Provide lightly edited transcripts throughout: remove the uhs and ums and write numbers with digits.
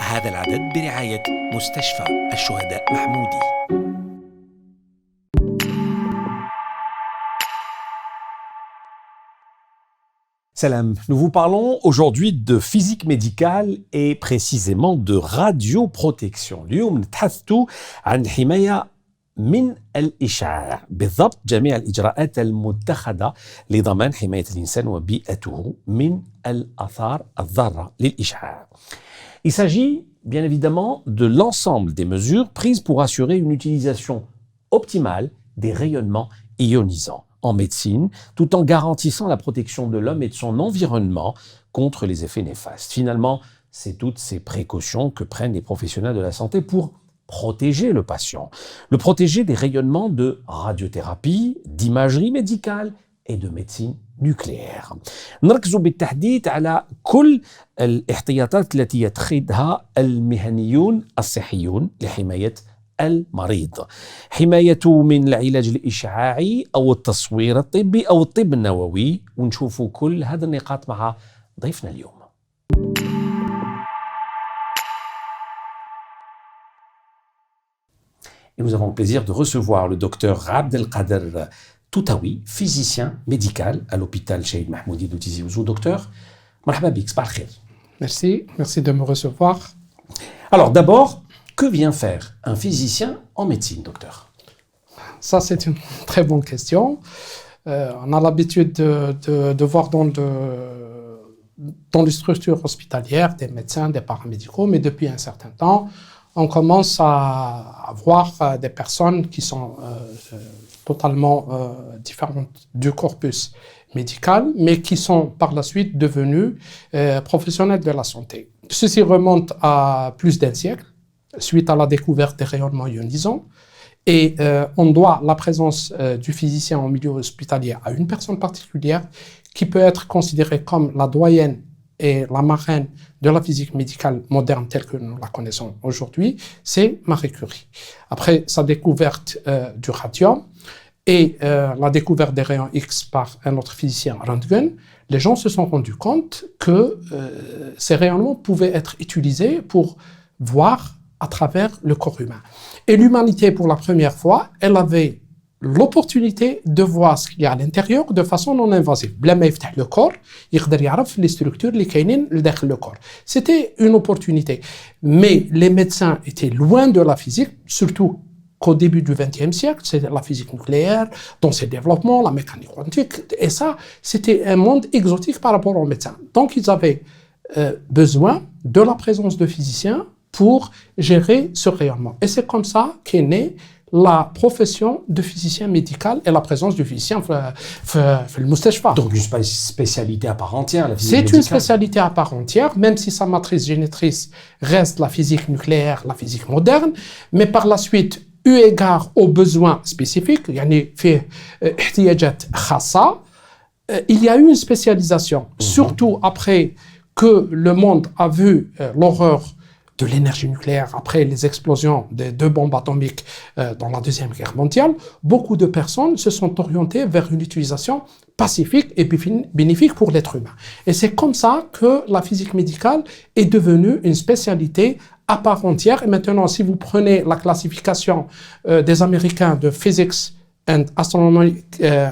هذا العدد برعاية مستشفى الشهداء محمودي. Salam, nous vous parlons aujourd'hui de physique médicale et précisément de radioprotection. اليوم نتحدثوا عن حماية من الإشعاع، بالضبط جميع الإجراءات المتخذة لضمان حماية الإنسان وبيئته من الآثار الضارة للإشعاع. Il s'agit bien évidemment de l'ensemble des mesures prises pour assurer une utilisation optimale des rayonnements ionisants en médecine, tout en garantissant la protection de l'homme et de son environnement contre les effets néfastes. Finalement, c'est toutes ces précautions que prennent les professionnels de la santé pour protéger le patient, le protéger des rayonnements de radiothérapie, d'imagerie médicale et de médecine nucléaire. نركز بالتحديد على كل الاحتياطات التي يتخذها المهنيون الصحيون لحماية المريض، حمايته من العلاج الإشعاعي أو التصوير الطبي أو الطب النووي، ونشوفوا كل هذه النقاط مع ضيفنا اليوم. Et nous avons le plaisir de recevoir le docteur Abdelkader Toutaoui, physicien médical à l'hôpital Cheikh Mahmoudi de Tizi Ouzou. Docteur, marhaba bik, sabah al-khir. Merci de me recevoir. Alors d'abord, que vient faire un physicien en médecine, docteur? Ça, c'est une très bonne question. On a l'habitude de voir dans les structures hospitalières des médecins, des paramédicaux, mais depuis un certain temps, on commence à voir des personnes qui sont totalement différentes du corpus médical, mais qui sont par la suite devenus professionnels de la santé. Ceci remonte à plus d'un siècle, suite à la découverte des rayonnements ionisants, et on doit la présence du physicien en milieu hospitalier à une personne particulière qui peut être considérée comme la doyenne et la marraine de la physique médicale moderne telle que nous la connaissons aujourd'hui, c'est Marie Curie. Après sa découverte du radium et la découverte des rayons X par un autre physicien, Röntgen, les gens se sont rendus compte que ces rayonnements pouvaient être utilisés pour voir à travers le corps humain. Et l'humanité, pour la première fois, elle avait l'opportunité de voir ce qu'il y a à l'intérieur de façon non invasive. بلا ما يفتح le corps, يقدر يعرف les structures اللي كاينين لداخل le corps. C'était une opportunité. Mais les médecins étaient loin de la physique, surtout qu'au début du XXe siècle, c'était la physique nucléaire, dans ses développements, la mécanique quantique, et ça, c'était un monde exotique par rapport aux médecins. Donc, ils avaient besoin de la présence de physiciens pour gérer ce rayonnement. Et c'est comme ça qu'est née la profession de physicien médical et la présence du physicien dans le mustashfa. Donc une spécialité à part entière, la physique médicale. C'est une spécialité à part entière, même si sa matrice génétrice reste la physique nucléaire, la physique moderne, mais par la suite, eu égard aux besoins spécifiques, يعني فيه احتياجات خاصة, il y a eu une spécialisation, surtout après que le monde a vu l'horreur de l'énergie nucléaire, après les explosions des 2 bombes atomiques dans la Deuxième Guerre mondiale, beaucoup de personnes se sont orientées vers une utilisation pacifique et bénéfique pour l'être humain. Et c'est comme ça que la physique médicale est devenue une spécialité à part entière. Et maintenant, si vous prenez la classification des Américains de Physics and Astronomy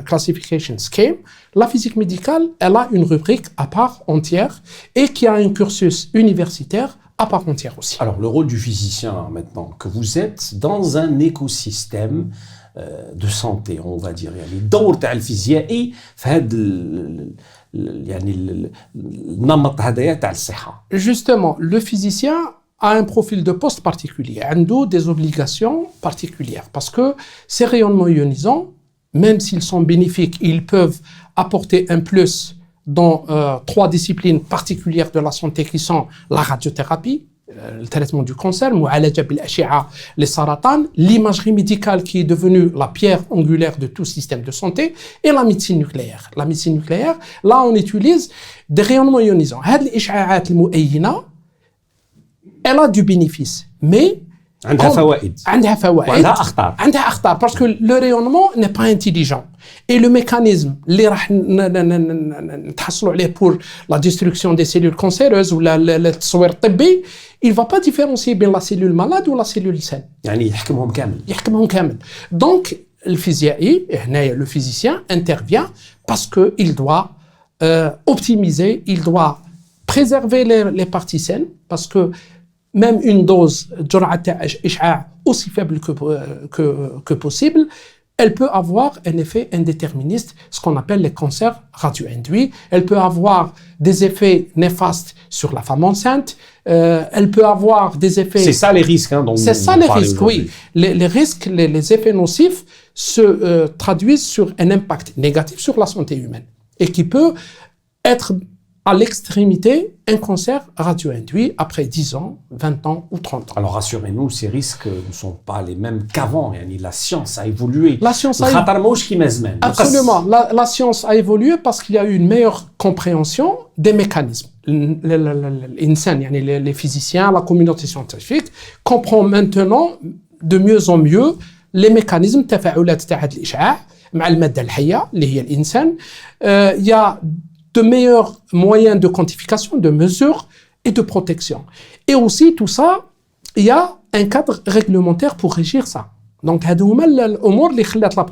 Classification Scheme, la physique médicale, elle a une rubrique à part entière et qui a un cursus universitaire à part entière aussi. Alors, le rôle du physicien, maintenant, que vous êtes dans un écosystème de santé, on va dire, يعني الدور تاع الفيزيائي في هذا يعني النمط هذايا تاع الصحة. Justement, le physicien a un profil de poste particulier, عنده des obligations particulières, parce que ces rayonnements ionisants, même s'ils sont bénéfiques, ils peuvent apporter un plus dans 3 disciplines particulières de la santé qui sont la radiothérapie, le traitement du cancer, معالجة بالأشعة للسرطان, l'imagerie médicale qui est devenue la pierre angulaire de tout système de santé, et la médecine nucléaire. La médecine nucléaire, là on utilise des rayonnements ionisants. هذه الإشعاعات المؤينة, elle a du bénéfice, mais عندها فوائد عندها فوائد وعندها أخطار. عندها أخطار parce que le rayonnement n'est pas intelligent et le mécanisme اللي راح نتحصلوا عليه pour la destruction des cellules cancéreuses ولا التصوير الطبي il va pas différencier بين la cellule malade ou la cellule saine. يعني يحكمهم كامل. يحكمهم كامل. Donc الفيزيائي هنايا le physicien intervient parce que il doit optimiser, il doit préserver les parties saines parce que même une dose جرعة إشعاع aussi faible que possible, elle peut avoir un effet indéterministe, ce qu'on appelle les cancers radio-induits. Elle peut avoir des effets néfastes sur la femme enceinte. Elle peut avoir des effets... C'est ça les risques hein, dont C'est ça les risques, oui. Les risques, les effets nocifs se traduisent sur un impact négatif sur la santé humaine et qui peut être à l'extrémité un cancer radio-induit après 10 ans, 20 ans ou 30 ans. Alors rassurez-nous, ces risques ne sont pas les mêmes qu'avant. La science a évolué. La science a évolué. Absolument. La science a évolué parce qu'il y a eu une meilleure compréhension des mécanismes. Les physiciens, la communauté scientifique comprend maintenant de mieux en mieux les mécanismes تفاعلات تاع الإشعاع مع المادة الحية اللي هي الإنسان. Il y a de meilleurs moyens de quantification, de mesure et de protection. Et aussi, tout ça, il y a un cadre réglementaire pour régir ça. Donc, la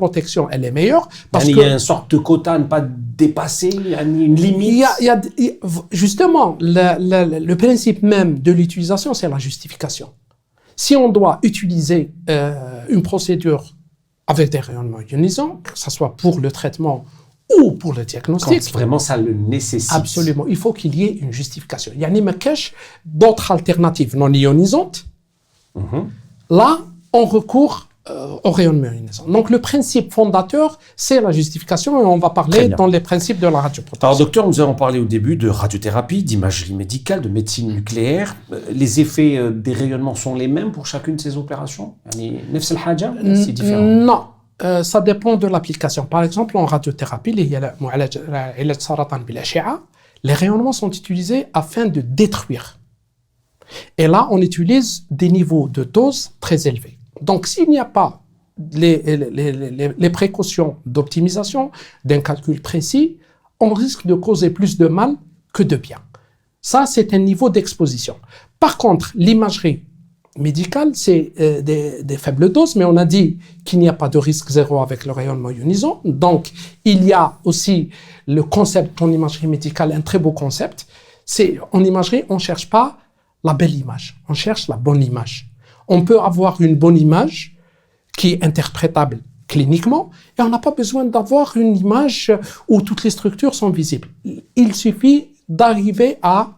protection, elle est meilleure. Parce il y a une sorte de quota à ne pas dépasser, une limite. Justement, le principe même de l'utilisation, c'est la justification. Si on doit utiliser une procédure avec des rayonnements ionisants, que ce soit pour le traitement ou pour le diagnostic. Quand vraiment ça le nécessite. Absolument. Il faut qu'il y ait une justification. Il y a d'autres alternatives non ionisantes. Là, on recourt au rayonnement ionisant. Donc, le principe fondateur, c'est la justification et on va parler dans les principes de la radioprotection. Alors, docteur, nous avons parlé au début de radiothérapie, d'imagerie médicale, de médecine nucléaire. Les effets des rayonnements sont les mêmes pour chacune de ces opérations? C'est différent? Non. Ça dépend de l'application. Par exemple, en radiothérapie, les rayonnements sont utilisés afin de détruire. Et là, on utilise des niveaux de dose très élevés. Donc, s'il n'y a pas les précautions d'optimisation, d'un calcul précis, on risque de causer plus de mal que de bien. Ça, c'est un niveau d'exposition. Par contre, l'imagerie médicale, c'est des faibles doses, mais on a dit qu'il n'y a pas de risque zéro avec le rayonnement ionisant. Donc, il y a aussi le concept en imagerie médicale, un très beau concept. C'est en imagerie, on ne cherche pas la belle image, on cherche la bonne image. On peut avoir une bonne image qui est interprétable cliniquement et on n'a pas besoin d'avoir une image où toutes les structures sont visibles. Il suffit d'arriver à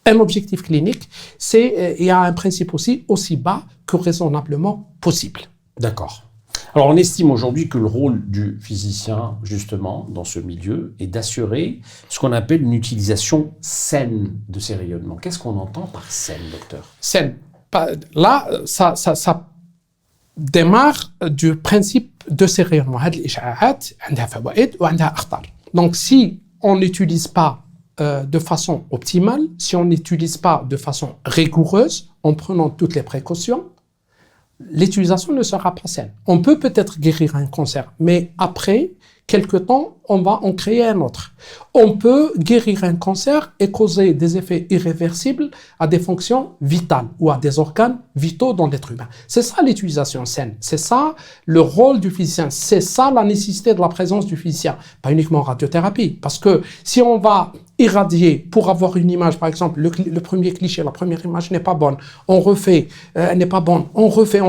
un objectif clinique, il y a un principe aussi bas que raisonnablement possible. D'accord. Alors, on estime aujourd'hui que le rôle du physicien, justement, dans ce milieu, est d'assurer ce qu'on appelle une utilisation saine de ces rayonnements. Qu'est-ce qu'on entend par saine, docteur? Saine. Là, ça démarre du principe de ces rayonnements. Donc, si on n'utilise pas de façon optimale, si on n'utilise pas de façon rigoureuse, en prenant toutes les précautions, l'utilisation ne sera pas saine. On peut peut-être guérir un cancer, mais après quelque temps, on va en créer un autre. On peut guérir un cancer et causer des effets irréversibles à des fonctions vitales ou à des organes vitaux dans l'être humain. C'est ça l'utilisation saine. C'est ça le rôle du physicien. C'est ça la nécessité de la présence du physicien. Pas uniquement en radiothérapie. Parce que si on va irradier pour avoir une image, par exemple, le premier cliché, la première image n'est pas bonne, on refait, elle n'est pas bonne, on refait.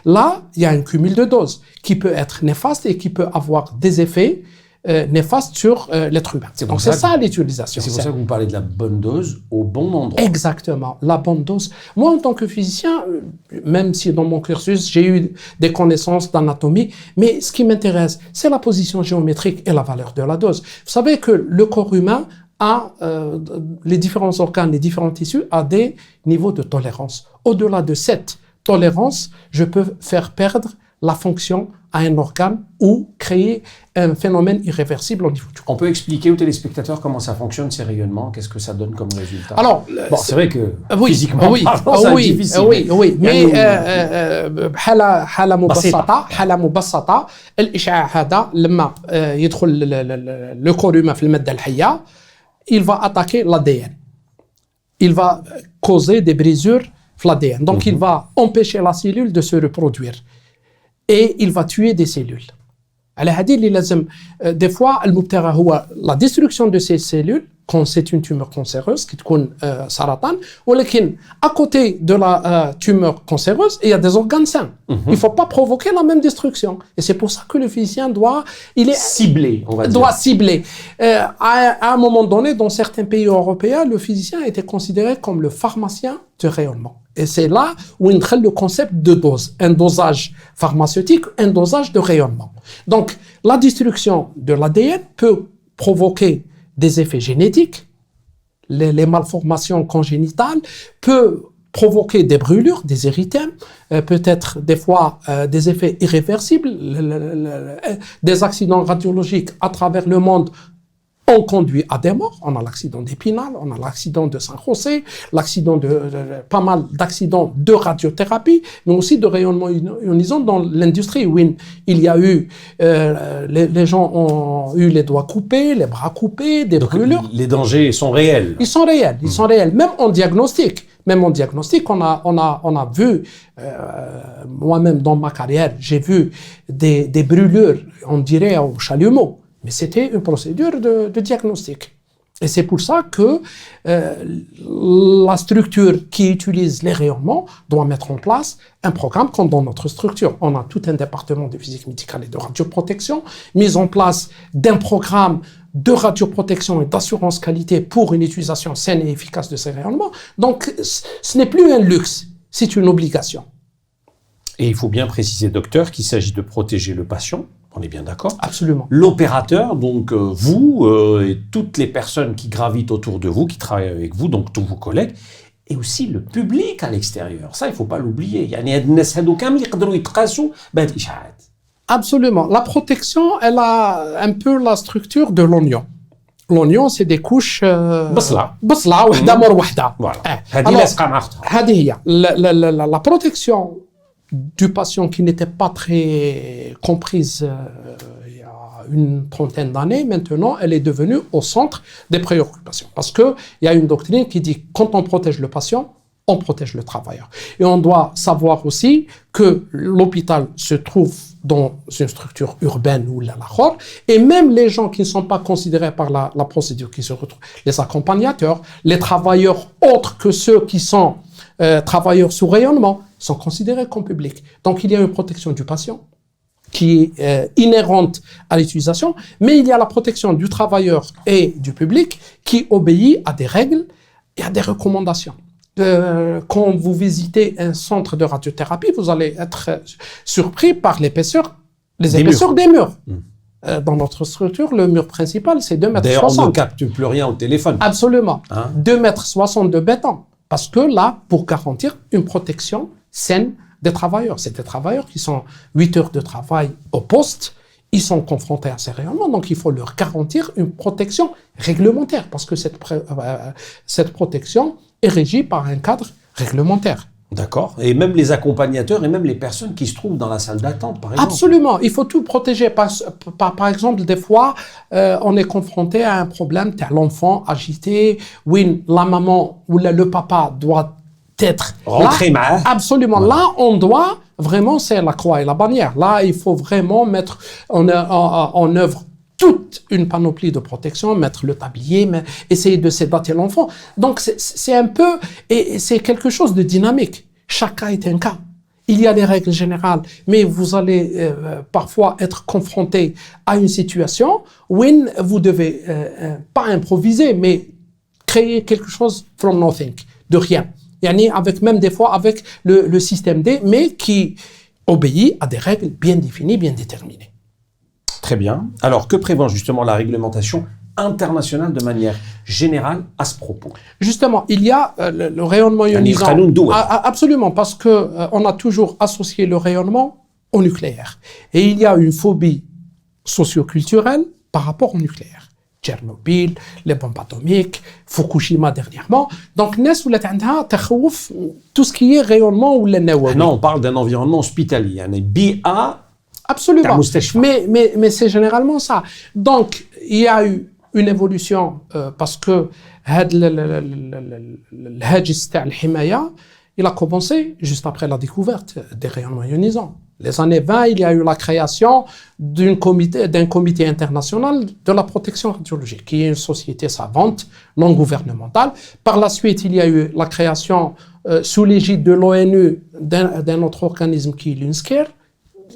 Là, il y a un cumul de doses qui peut être néfaste et qui peut avoir des effets néfastes sur l'être humain. Donc c'est ça l'utilisation. C'est pour ça que vous parlez de la bonne dose au bon endroit. Exactement, la bonne dose. Moi, en tant que physicien, même si dans mon cursus, j'ai eu des connaissances d'anatomie, mais ce qui m'intéresse, c'est la position géométrique et la valeur de la dose. Vous savez que le corps humain a, les différents organes, les différents tissus, a des niveaux de tolérance. Au-delà de cette tolérance, je peux faire perdre la fonction à un organe ou créer un phénomène irréversible au niveau du corps. On peut expliquer aux téléspectateurs comment ça fonctionne, ces rayonnements, qu'est-ce que ça donne comme résultat? Alors, bon, c'est vrai que oui, physiquement oui, parlant, c'est oui, difficile. oui, mais حالة مبسطة الإشعاع هذا لما يدخل le corps humain في المادة الحية, il va attaquer l'ADN. Il va causer des brisures في l'ADN. Donc, il va empêcher la cellule de se reproduire. Et il va tuer des cellules. على هذه اللي لازم des fois المبتغى هو la destruction de ces cellules quand c'est une tumeur cancéreuse qui تكون سرطان, ولكن à côté de la tumeur cancéreuse il y a des organes sains. Il faut pas provoquer la même destruction. Et c'est pour ça que le physicien doit cibler, on va dire. Doit cibler. À un moment donné, dans certains pays européens, le physicien était considéré comme le pharmacien de rayonnement. Et c'est là où il entre le concept de dose, un dosage pharmaceutique, un dosage de rayonnement. Donc, la destruction de l'ADN peut provoquer des effets génétiques, les malformations congénitales, peut provoquer des brûlures, des érythèmes, peut-être des fois des effets irréversibles, des accidents radiologiques à travers le monde ont conduit à des morts. On a l'accident d'Épinal, on a l'accident de San José, l'accident pas mal d'accidents de radiothérapie, mais aussi de rayonnement ionisant dans l'industrie où il y a eu, les gens ont eu les doigts coupés, les bras coupés, des Donc, brûlures. Les dangers sont réels. Ils sont réels, ils sont réels. Même en diagnostic, on a vu, moi-même dans ma carrière, j'ai vu des brûlures, on dirait au chalumeau. Mais c'était une procédure de diagnostic. Et c'est pour ça que la structure qui utilise les rayonnements doit mettre en place un programme comme dans notre structure. On a tout un département de physique médicale et de radioprotection, mis en place d'un programme de radioprotection et d'assurance qualité pour une utilisation saine et efficace de ces rayonnements. Donc, ce n'est plus un luxe, c'est une obligation. Et il faut bien préciser, docteur, qu'il s'agit de protéger le patient. On est bien d'accord? Absolument. L'opérateur, donc vous et toutes les personnes qui gravitent autour de vous, qui travaillent avec vous, donc tous vos collègues, et aussi le public à l'extérieur. Ça, il ne faut pas l'oublier. Absolument. La protection, elle a un peu la structure de l'oignon. L'oignon, c'est des couches... بصلة وحدة مور وحدة. Voilà. هذه هي. La protection du patient qui n'était pas très comprise il y a une trentaine d'années, maintenant, elle est devenue au centre des préoccupations. Parce qu'il y a une doctrine qui dit quand on protège le patient, on protège le travailleur. Et on doit savoir aussi que l'hôpital se trouve dans une structure urbaine ou la et même les gens qui ne sont pas considérés par la procédure qui se retrouvent, les accompagnateurs, les travailleurs autres que ceux qui sont travailleurs sous rayonnement, sont considérés comme publics. Donc il y a une protection du patient qui est inhérente à l'utilisation, mais il y a la protection du travailleur et du public qui obéit à des règles et à des recommandations. Quand vous visitez un centre de radiothérapie, vous allez être surpris par les épaisseurs des murs. Dans notre structure, le mur principal, c'est 2,60 m. D'ailleurs, on ne capte plus rien au téléphone. Absolument. 2,60 m de béton. Parce que là, pour garantir une protection saine des travailleurs. C'est des travailleurs qui sont 8 heures de travail au poste, ils sont confrontés à ces rayonnements, donc il faut leur garantir une protection réglementaire, parce que cette protection est régie par un cadre réglementaire. D'accord. Et même les accompagnateurs et même les personnes qui se trouvent dans la salle d'attente, par exemple. Absolument. Il faut tout protéger. Par exemple, des fois, on est confronté à un problème, t'as l'enfant agité, oui, la maman ou le papa doit être rentré mal. Absolument. Ouais. Là, on doit vraiment, c'est la croix et la bannière. Là, il faut vraiment mettre en œuvre toute une panoplie de protection, mettre le tablier, essayer de sédater l'enfant. Donc, c'est un peu, et c'est quelque chose de dynamique. Chaque cas est un cas. Il y a les règles générales, mais vous allez parfois être confronté à une situation où vous devez pas improviser, mais créer quelque chose from nothing, de rien. Avec même des fois avec le système D, mais qui obéit à des règles bien définies, bien déterminées. Très bien. Alors, que prévoit justement la réglementation internationale de manière générale à ce propos? Justement, il y a le rayonnement ionisant. Absolument, parce que on a toujours associé le rayonnement au nucléaire. Et il y a une phobie socioculturelle par rapport au nucléaire. Tchernobyl, les bombes atomiques, Fukushima dernièrement. Donc, Nes ou tout ce qui est rayonnement ou les nawawi. Non, on parle d'un environnement hospitalier. Un BA. Absolument. Mais c'est généralement ça. Donc, il y a eu une évolution parce que le Hajj al-Himaya, il a commencé juste après la découverte des rayonnements ionisants. Les années 20, il y a eu la création d'un comité international de la protection radiologique, qui est une société savante, non gouvernementale. Par la suite, il y a eu la création sous l'égide de l'ONU d'un autre organisme qui est l'UNSCER,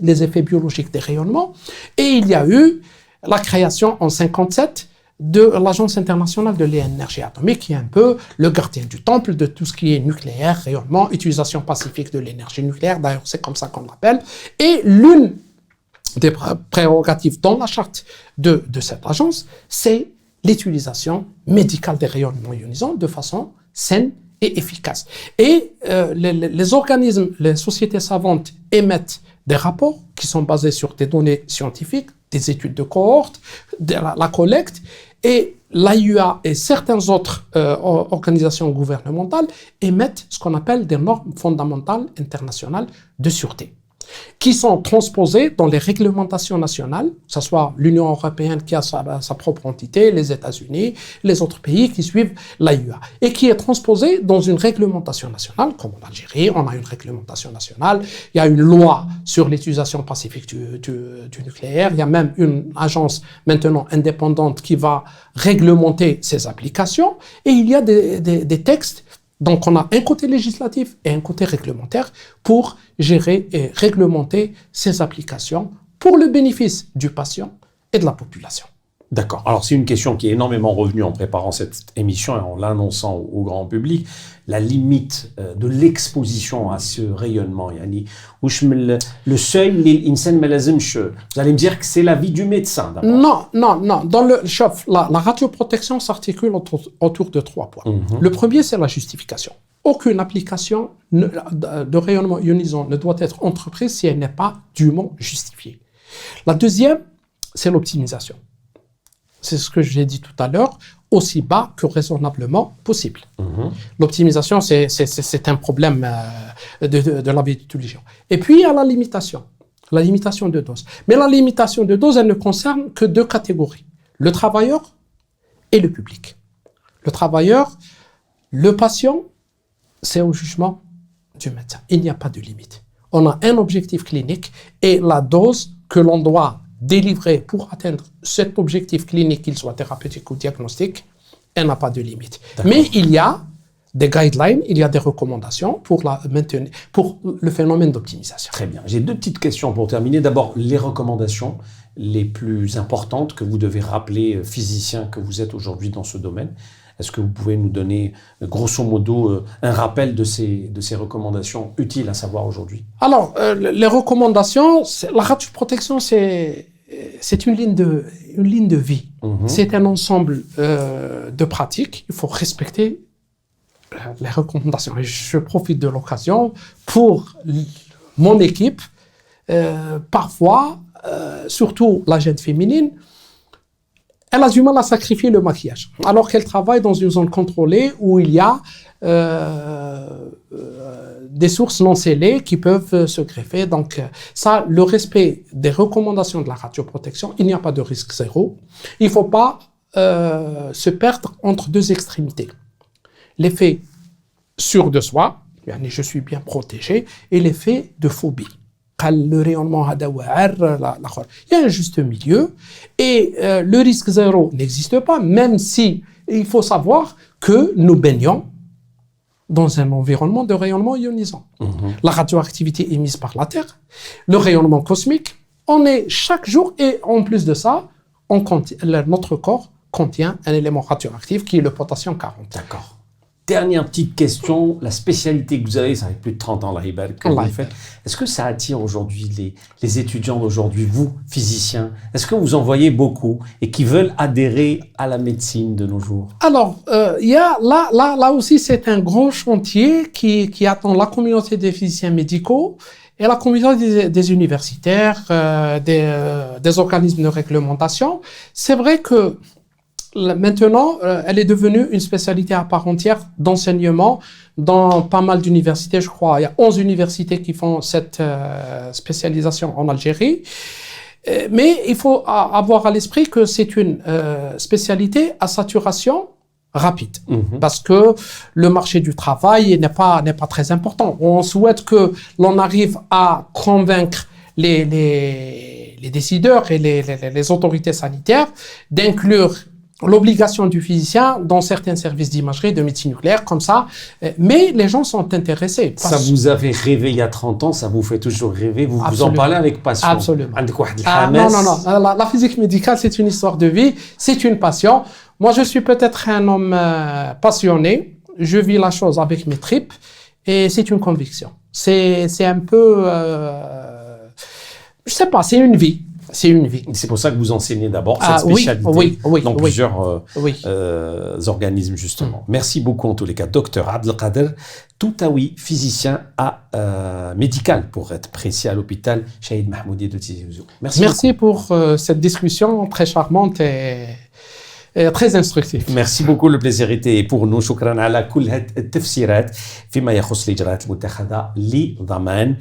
les effets biologiques des rayonnements. Et il y a eu la création en 1957 de l'Agence internationale de l'énergie atomique, qui est un peu le gardien du temple de tout ce qui est nucléaire, rayonnement, utilisation pacifique de l'énergie nucléaire, d'ailleurs c'est comme ça qu'on l'appelle. Et l'une des prérogatives dans la charte de cette agence, c'est l'utilisation médicale des rayonnements ionisants de façon saine et efficace. Et les organismes, les sociétés savantes émettent des rapports qui sont basés sur des données scientifiques, des études de cohorte, de la collecte, et l'AIUA et certaines autres organisations gouvernementales émettent ce qu'on appelle des normes fondamentales internationales de sûreté, qui sont transposées dans les réglementations nationales, que ce soit l'Union européenne qui a sa propre entité, les États-Unis, les autres pays qui suivent l'AIUA, et qui est transposée dans une réglementation nationale, comme en Algérie, on a une réglementation nationale, il y a une loi sur l'utilisation pacifique du nucléaire, il y a même une agence maintenant indépendante qui va réglementer ces applications, et il y a des textes. Donc, on a un côté législatif et un côté réglementaire pour gérer et réglementer ces applications pour le bénéfice du patient et de la population. D'accord. Alors, c'est une question qui est énormément revenue en préparant cette émission et en l'annonçant au grand public. La limite de l'exposition à ce rayonnement. Yani, le seuil, vous allez me dire que c'est l'avis du médecin d'abord. Non. Dans le chef, la radioprotection s'articule autour de 3 points. Le premier, c'est la justification. Aucune application de rayonnement ionisant ne doit être entreprise si elle n'est pas dûment justifiée. La deuxième, c'est l'optimisation. C'est ce que j'ai dit tout à l'heure, aussi bas que raisonnablement possible. L'optimisation, c'est un problème de la vie de tous les jours. Et puis, il y a la limitation de dose. Mais la limitation de dose, elle ne concerne que 2 catégories, le travailleur et le public. Le travailleur, le patient, c'est au jugement du médecin. Il n'y a pas de limite. On a un objectif clinique et la dose que l'on doit délivrer pour atteindre cet objectif clinique, qu'il soit thérapeutique ou diagnostique, elle n'a pas de limite. Mais il y a des guidelines, il y a des recommandations pour le phénomène d'optimisation. Très bien. J'ai 2 petites questions pour terminer. D'abord, les recommandations les plus importantes que vous devez rappeler, physicien que vous êtes aujourd'hui dans ce domaine. Est-ce que vous pouvez nous donner, grosso modo, un rappel de ces recommandations utiles à savoir aujourd'hui? Alors, les recommandations, la radioprotection, c'est une ligne de vie. C'est un ensemble de pratiques. Il faut respecter les recommandations. Et je profite de l'occasion pour mon équipe, parfois, surtout la gente féminine, elle a du mal à sacrifier le maquillage, alors qu'elle travaille dans une zone contrôlée où il y a des sources non scellées qui peuvent se greffer. Donc, ça, le respect des recommandations de la radioprotection, il n'y a pas de risque zéro. Il ne faut pas se perdre entre 2 extrémités. L'effet sûr de soi, je suis bien protégé, et l'effet de phobie. Le rayonnement, il y a un juste milieu et le risque zéro n'existe pas, même si il faut savoir que nous baignons dans un environnement de rayonnement ionisant. La radioactivité émise par la Terre, le rayonnement cosmique, on est chaque jour, et en plus de ça, notre corps contient un élément radioactif qui est le potassium 40. D'accord. Dernière petite question, la spécialité que vous avez, ça fait plus de 30 ans, que vous faites. Est-ce que ça attire aujourd'hui les étudiants d'aujourd'hui, vous, physiciens? Est-ce que vous en voyez beaucoup et qui veulent adhérer à la médecine de nos jours? Alors, il y a là aussi, c'est un gros chantier qui attend la communauté des physiciens médicaux et la communauté des universitaires, des organismes de réglementation. C'est vrai que maintenant, elle est devenue une spécialité à part entière d'enseignement dans pas mal d'universités, je crois. Il y a 11 universités qui font cette spécialisation en Algérie. Mais il faut avoir à l'esprit que c'est une spécialité à saturation rapide, parce que le marché du travail n'est pas très important. On souhaite que l'on arrive à convaincre les décideurs et les autorités sanitaires d'inclure l'obligation du physicien dans certains services d'imagerie, de médecine nucléaire, comme ça. Mais les gens sont intéressés. Ça vous avait rêvé il y a 30 ans, ça vous fait toujours rêver, vous en parlez avec passion. Absolument. Non. La physique médicale, c'est une histoire de vie, c'est une passion. Moi, je suis peut-être un homme passionné. Je vis la chose avec mes tripes et c'est une conviction. C'est un peu... je sais pas, c'est une vie. C'est une vie. C'est pour ça que vous enseignez d'abord cette spécialité dans plusieurs organismes, justement. Merci beaucoup, en tous les cas, Dr Abdelkader Toutaoui, physicien médical, pour être précis, à l'hôpital Chahid Mahmoudi de Tizi Ouzou. Merci pour cette discussion très charmante et très instructive. Merci beaucoup, le plaisir était pour nous. شكرا على كل هاد التفسيرات فيما يخص الإجراءات المتخذة لضمان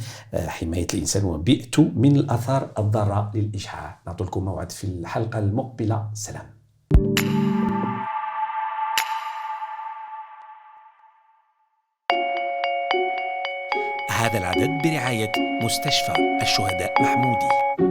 حماية الإنسان وبيئته من الآثار الضارة للإشعاع. نعطي لكم موعد في الحلقة المقبلة. سلام. هذا العدد برعاية مستشفى الشهداء محمودي.